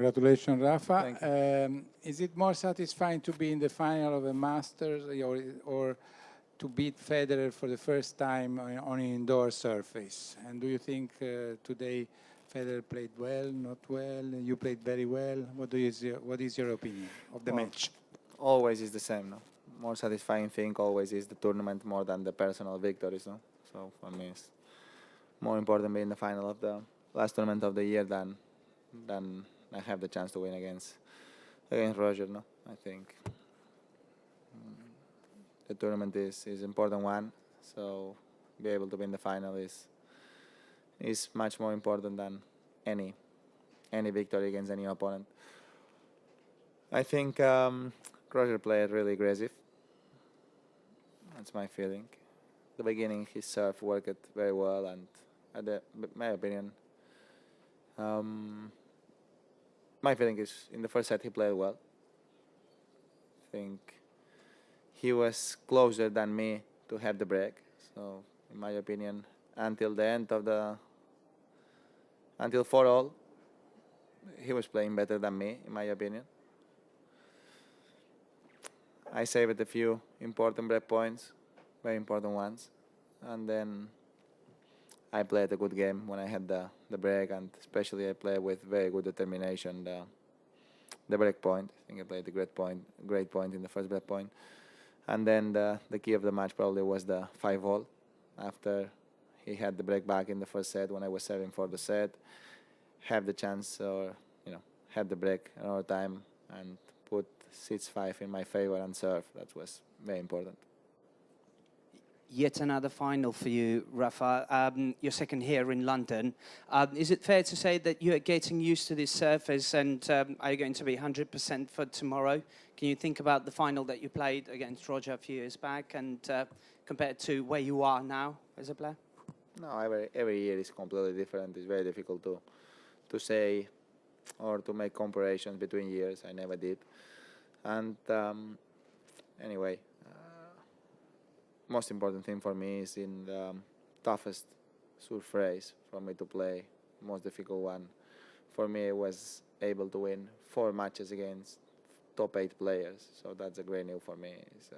Congratulations, Rafa. Thank you. Is it more satisfying to be in the final of a Masters or to beat Federer for the first time on an indoor surface? And do you think today Federer played well, not well? You played very well. What is your opinion of the match? Always is the same, no? More satisfying thing always is the tournament more than the personal victories, no? So for me, it's more important being in the final of the last tournament of the year than I have the chance to win against Roger, no? I think the tournament is important one, so be able to win the final is much more important than any victory against any opponent. I think Roger played really aggressive. That's my feeling. At the beginning, his serve worked very well, and my opinion, my feeling is in the first set he played well. I think he was closer than me to have the break. So, in my opinion, until the end of until 4-all, he was playing better than me, in my opinion. I saved a few important break points, very important ones, and then I played a good game when I had the break, and especially I played with very good determination the break point. I think I played a great point in the first break point. And then the key of the match probably was the 5-all. After he had the break back in the first set when I was serving for the set, have the chance or have the break another time and put 6-5 in my favor and serve. That was very important. Yet another final for you, Rafa. Your second here in London. Is it fair to say that you are getting used to this surface and are you going to be 100% for tomorrow? Can you think about the final that you played against Roger a few years back and compared to where you are now as a player? No, every year is completely different. It's very difficult to say or to make comparisons between years. I never did. And anyway, most important thing for me is in the toughest surface for me to play, most difficult one. For me, I was able to win 4 matches against top 8 players, so that's a great news for me. It's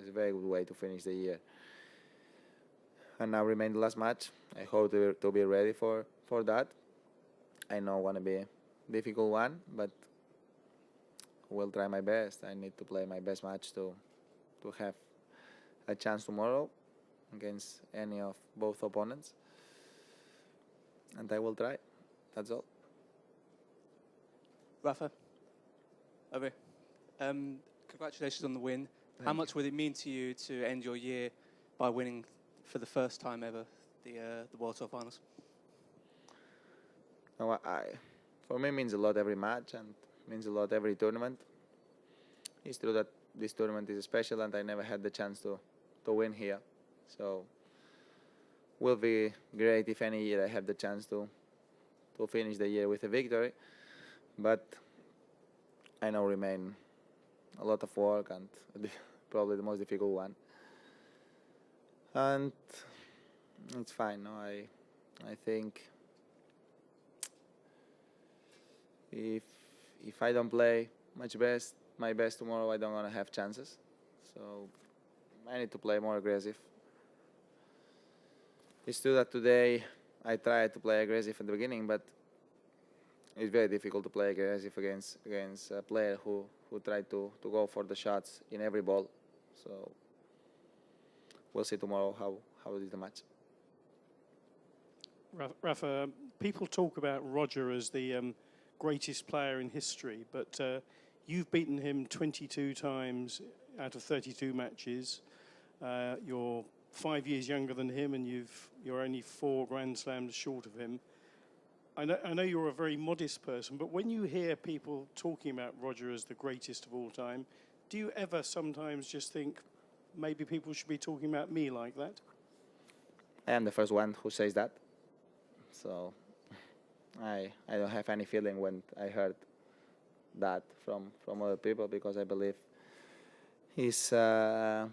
a very good way to finish the year. And now remain the last match. I hope to be ready for that. I know it's going to be a difficult one, but will try my best. I need to play my best match to have a chance tomorrow against any of both opponents, and I will try. That's all. Rafa, over. Congratulations on the win. How much would it mean to you to end your year by winning for the first time ever the World Tour Finals? No, for me, it means a lot every match and means a lot every tournament. It's true that this tournament is special and I never had the chance to win here. So will be great if any year I have the chance to finish the year with a victory. But I know remain a lot of work and probably the most difficult one. And it's fine. No, I think if I don't play my best tomorrow, I don't want to have chances. So I need to play more aggressive. It's true that today I tried to play aggressive at the beginning, but it's very difficult to play aggressive against a player who tried to go for the shots in every ball. So we'll see tomorrow how it is the match. Rafa, people talk about Roger as the greatest player in history, but you've beaten him 22 times out of 32 matches. You're 5 years younger than him, and you're only 4 Grand Slams short of him. I know you're a very modest person, but when you hear people talking about Roger as the greatest of all time, do you ever sometimes just think maybe people should be talking about me like that? I am the first one who says that. So I don't have any feeling when I heard that from other people, because I believe it's 100%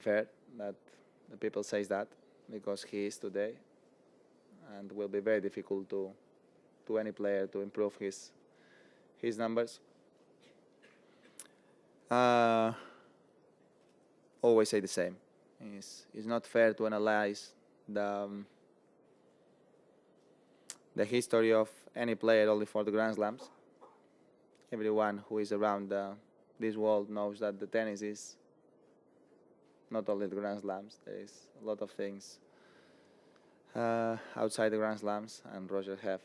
fair that the people says that, because he is today, and will be very difficult to to any player to improve his numbers. Always say the same. It's not fair to analyze the history of any player only for the Grand Slams. Everyone who is around this world knows that the tennis is not only the Grand Slams. There is a lot of things outside the Grand Slams, and Roger have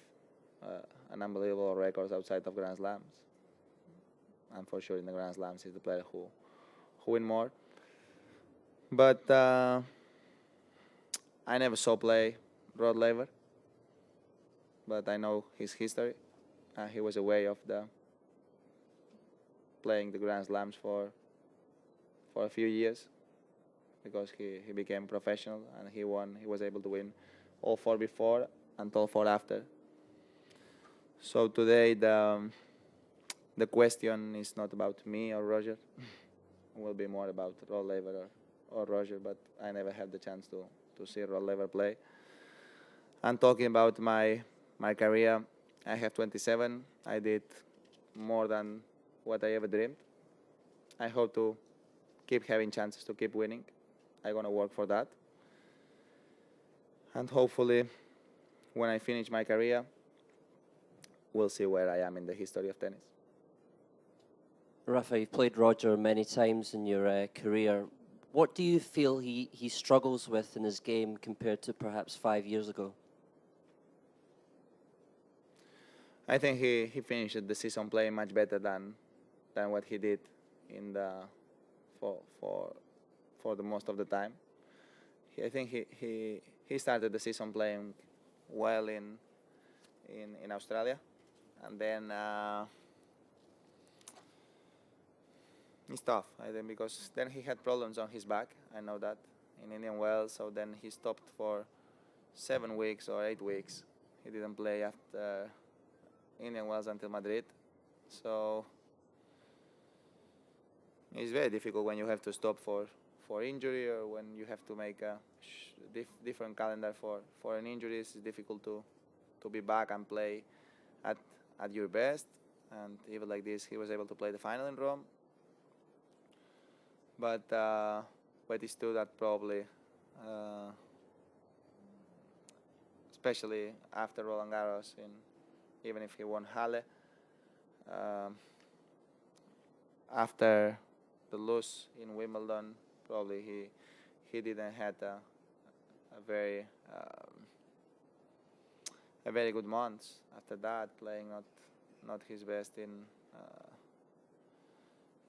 an unbelievable record outside of Grand Slams. And for sure in the Grand Slams he's the player who win more. But I never saw play Rod Laver, but I know his history. He was away of playing the Grand Slams for a few years because he became professional and he was able to win all 4 before and all 4 after. So today the question is not about me or Roger. It will be more about Rod Laver or Roger, but I never had the chance to see Rod Laver play. And talking about my career, I have 27. I did more than what I ever dreamed. I hope to keep having chances to keep winning. I'm going to work for that. And hopefully, when I finish my career, we'll see where I am in the history of tennis. Rafa, you've played Roger many times in your career. What do you feel he struggles with in his game compared to perhaps 5 years ago? I think he finished the season playing much better than what he did in for the most of the time. I think he started the season playing well in Australia, and then it's tough, I think, because then he had problems on his back. I know that in Indian Wells, so then he stopped for 7 weeks or 8 weeks. He didn't play after Indian Wells until Madrid. So it's very difficult when you have to stop for injury or when you have to make a different calendar for an injury. It's difficult to be back and play at your best. And even like this, he was able to play the final in Rome. But it's true that probably, especially after Roland Garros, even if he won Halle, after the lose in Wimbledon, probably he didn't have a very good month after that, playing not his best in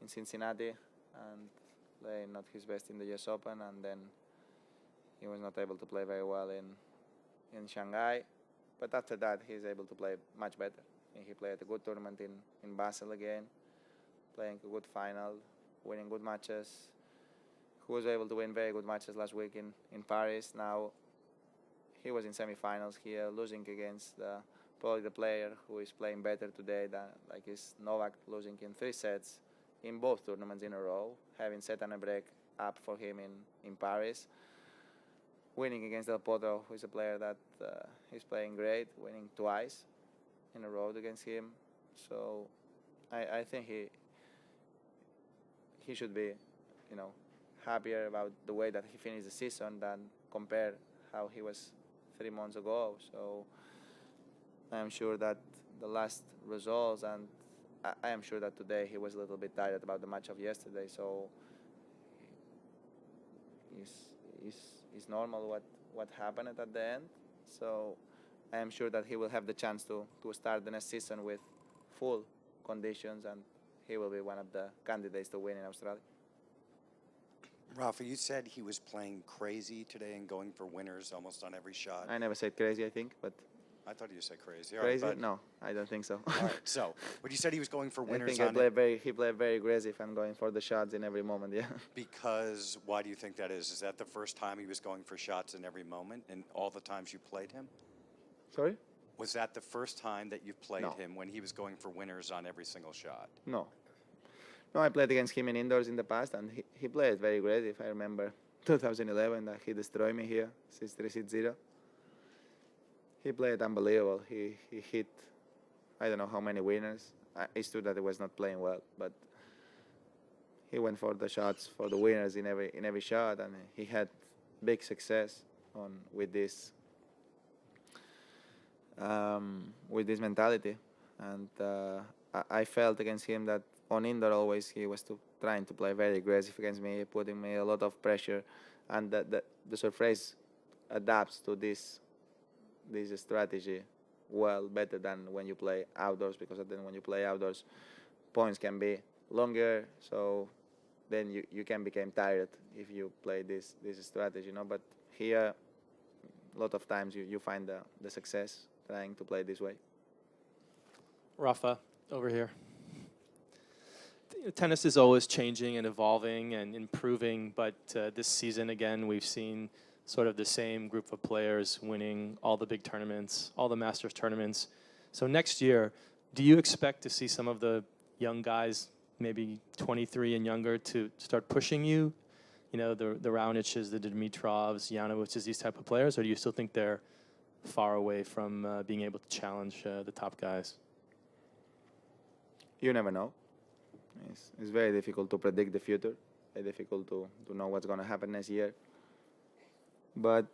Cincinnati and playing not his best in the US Open, and then he was not able to play very well in Shanghai. But after that, he's able to play much better. And he played a good tournament in Basel again, playing a good final, winning good matches. He was able to win very good matches last week in Paris. Now he was in semi-finals here, losing against probably the player who is playing better today than like is Novak, losing in 3 sets in both tournaments in a row, having set and a break up for him in Paris. Winning against Del Potro, who is a player that is playing great, winning twice in a row against him. So I think he should be, happier about the way that he finished the season than compare how he was 3 months ago. So I'm sure that the last results, and I am sure that today he was a little bit tired about the match of yesterday. So it's normal what happened at the end. So I am sure that he will have the chance to start the next season with full conditions, and he will be one of the candidates to win in Australia. Rafa, you said he was playing crazy today and going for winners almost on every shot. I never said crazy, I think, but I thought you said crazy. crazy? All right, No, I don't think so. all right, so, but you said he was going for I winners think on he played very aggressive and going for the shots in every moment, yeah. because why do you think that is? Is that the first time he was going for shots in every moment and all the times you played him? Sorry? Was that the first time that you played No. him when he was going for winners on every single shot? No. No, I played against him in indoors in the past, and he played very aggressive. I remember 2011 that he destroyed me here, 6-3, 6-0. He played unbelievable. He hit, I don't know how many winners. It's true that he was not playing well, but he went for the shots, for the winners in every shot, and he had big success with this mentality. And I felt against him that on indoor always he was trying to play very aggressive against me, putting me a lot of pressure, and the surface adapts to this strategy well better than when you play outdoors, because then when you play outdoors, points can be longer, so then you can become tired if you play this strategy, you know. But here, a lot of times you find the success trying to play this way. Rafa, over here. Tennis is always changing and evolving and improving, but this season, again, we've seen sort of the same group of players winning all the big tournaments, all the Masters tournaments. So next year, do you expect to see some of the young guys, maybe 23 and younger, to start pushing you? You know, the Raonics, the Dimitrovs, Janovics, these type of players, or do you still think they're far away from being able to challenge the top guys? You never know. It's very difficult to predict the future. Very difficult to know what's going to happen next year. But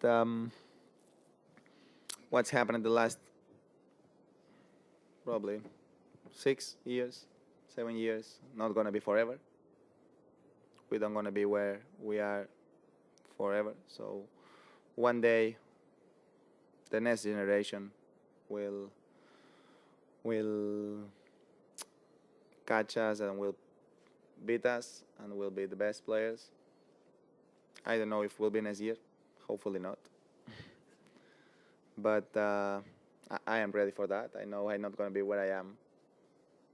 what's happened in the last probably 6 years, 7 years, not going to be forever. We don't going to be where we are forever. So one day, the next generation will catch us and will beat us and will be the best players. I don't know if we'll be next year. Hopefully not. But I am ready for that. I know I'm not going to be where I am,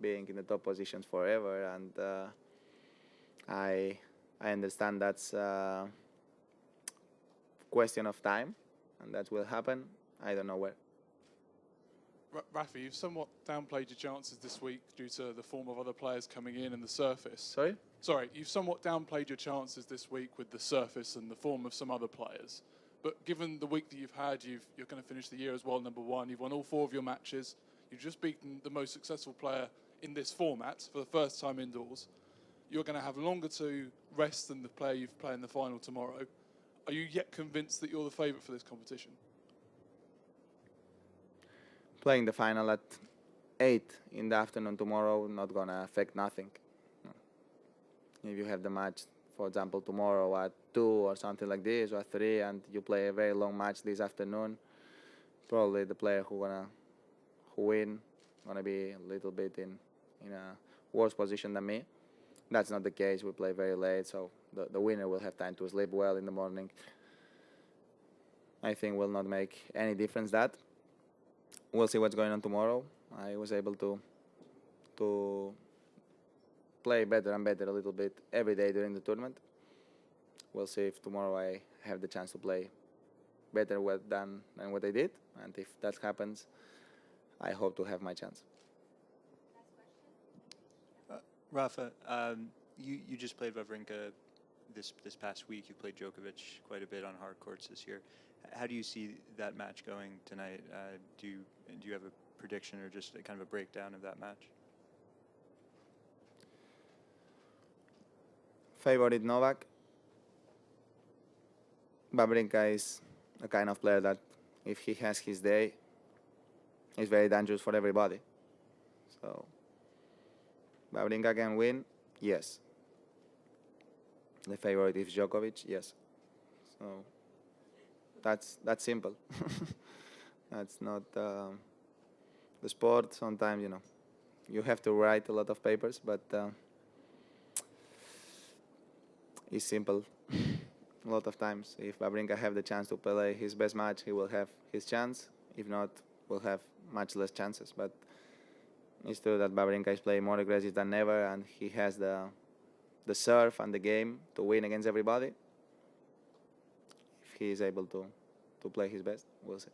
being in the top positions forever, and I understand that's a question of time, and that will happen. I don't know where. Rafa, you've somewhat downplayed your chances this week due to the form of other players coming in and the surface. Sorry? Sorry, you've somewhat downplayed your chances this week with the surface and the form of some other players. But given the week that you've had, you're going to finish the year as world number one. You've won all 4 of your matches. You've just beaten the most successful player in this format for the first time indoors. You're going to have longer to rest than the player you've played in the final tomorrow. Are you yet convinced that you're the favourite for this competition? Playing the final at 8 in the afternoon tomorrow not going to affect nothing. If you have the match, for example, tomorrow at 2 or something like this, or at 3, and you play a very long match this afternoon, probably the player who win gonna be a little bit in a worse position than me. That's not the case. We play very late, so the winner will have time to sleep well in the morning. I think will not make any difference that. We'll see what's going on tomorrow. I was able to play better and better a little bit every day during the tournament. We'll see if tomorrow I have the chance to play better than what I did. And if that happens, I hope to have my chance. Rafa, you just played Wawrinka this past week. You played Djokovic quite a bit on hard courts this year. How do you see that match going tonight? Do you have a prediction or just kind of a breakdown of that match? Favorite Novak. Wawrinka is a kind of player that if he has his day, is very dangerous for everybody. So Wawrinka can win, yes. The favorite is Djokovic, yes. So that's simple. That's not the sport. Sometimes, you have to write a lot of papers, but it's simple. A lot of times, if Wawrinka have the chance to play his best match, he will have his chance. If not, we'll have much less chances. But it's true that Wawrinka is playing more aggressive than ever, and he has the serve and the game to win against everybody. If he is able to play his best, we'll see.